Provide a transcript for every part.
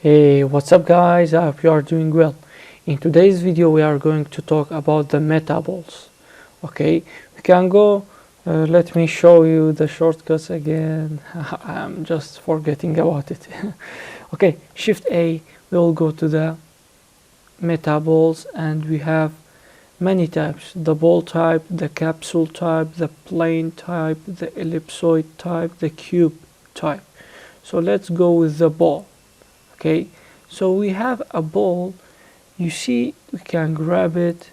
Hey, what's up guys? I hope you are doing well. In today's video we are going to talk about the metaballs. Okay, we can go, let me show you the shortcuts again. I'm just forgetting about it. Okay, Shift A, we'll go to the metaballs and we have many types: the ball type, the capsule type, the plane type, the ellipsoid type, the cube type. So let's go with the ball. Okay, so we have a ball. You see, we can grab it,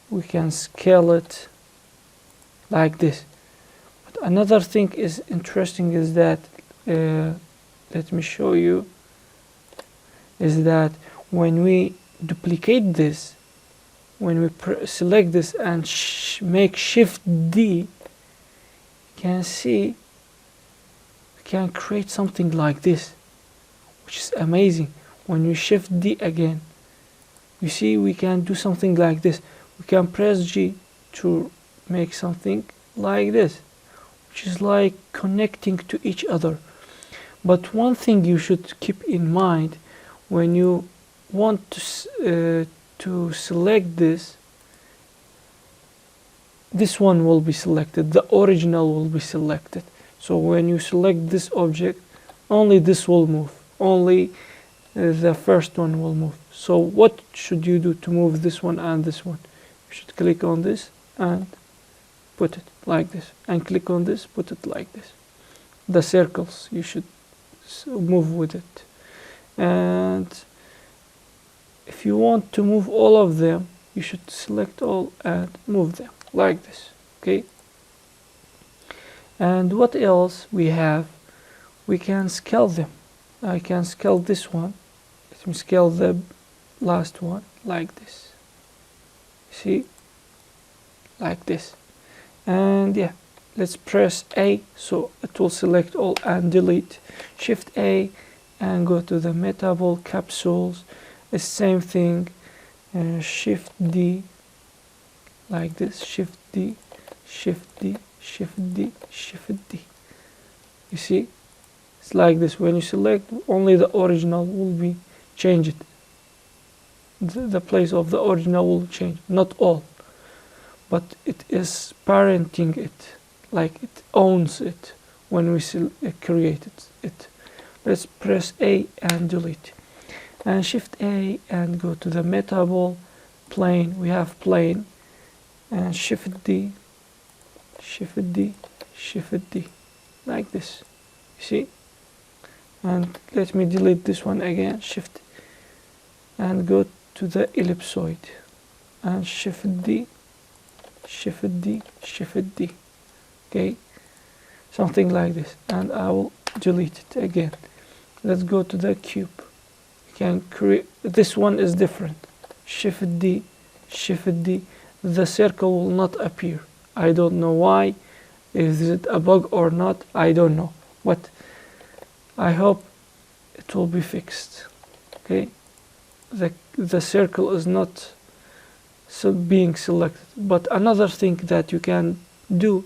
we can scale it like this. But another thing is interesting is that let me show you, is that when we duplicate this, when we select this and make Shift D, you can see we can create something like this, which is amazing. When you Shift D again, you see we can do something like this. We can press G to make something like this, which is like connecting to each other. But one thing you should keep in mind when you want to select this one will be selected, the original will be selected. So when you select this object, only this will move, only the first one will move. So what should you do to move this one and this one? You should click on this and put it like this, and click on this, put it like this. The circles, you should move with it. And if you want to move all of them, you should select all and move them like this. Okay, and what else we have? We can scale them. I can scale this one. Let me scale the last one like this. See, like this. And yeah, let's press A so it will select all and delete. Shift A and go to the Metaball capsules. The same thing. Shift D like this. Shift D, Shift D, Shift D, Shift D. You see, it's like this. When you select, only the original will be changed. The place of the original will change, not all, but it is parenting it, like it owns it when we create it. Let's press A and delete, and Shift A and go to the Metaball plane. We have plane, and Shift D, Shift D, Shift D, like this. You see, and let me delete this one again. Shift and go to the ellipsoid and Shift D, Shift D, Shift D. Okay, something like this, and I will delete it again. Let's go to the cube. You can create, this one is different. Shift D, Shift D. The circle will not appear. I don't know why. Is it a bug or not? I don't know, but I hope it will be fixed. Okay, the circle is not being selected. But another thing that you can do,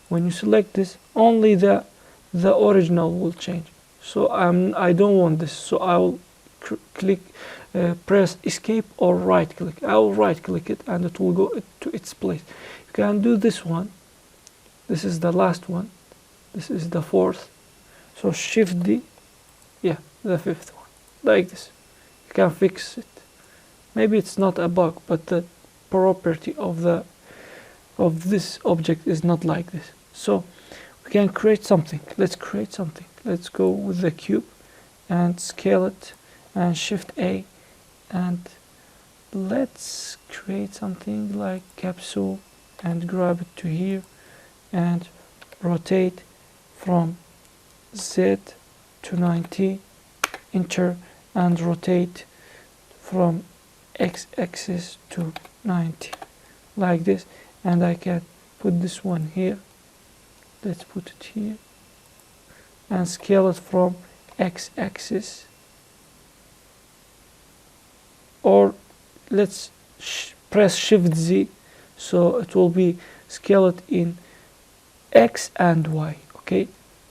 when you select this, only the original will change. So I don't want this, so I will click, press escape or right click. I will right click it and it will go to its place. You can do this one. This is the last one. This is the fourth. So Shift D, yeah, the fifth one, like this. You can fix it. Maybe it's not a bug, but the property of this object is not like this. So we can create something. Let's create something. Let's go with the cube and scale it and Shift A, and let's create something like capsule and grab it to here and rotate from Z to 90, enter, and rotate from x-axis to 90 like this. And I can put this one here. Let's put it here and scale it from x-axis, or let's press Shift Z so it will be scaled in X and Y. Okay,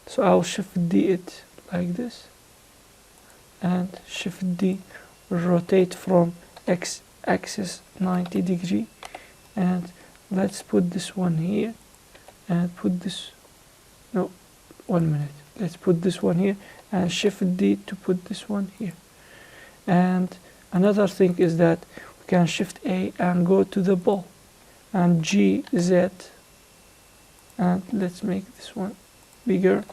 so I'll Shift D it like this and Shift D will rotate from X axis 90 degree, and let's put this one here and put this, no, 1 minute, let's put this one here and Shift D to put this one here. And another thing is that we can Shift A and go to the ball, and G, Z, and let's make this one bigger,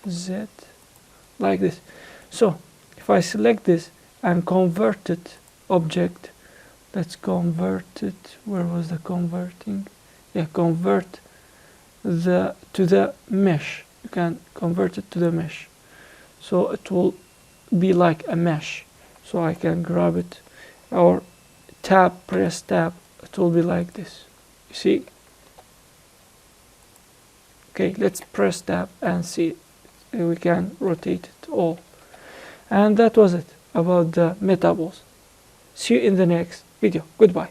Z, like this. So if I select this and convert it object, let's convert it, where was the converting? Yeah, convert to the mesh. You can convert it to the mesh, so it will be like a mesh. So I can grab it or press tab, it will be like this, you see. Okay, let's press tab and see, we can rotate it all. And that was it about the metaballs. See you in the next video. Goodbye.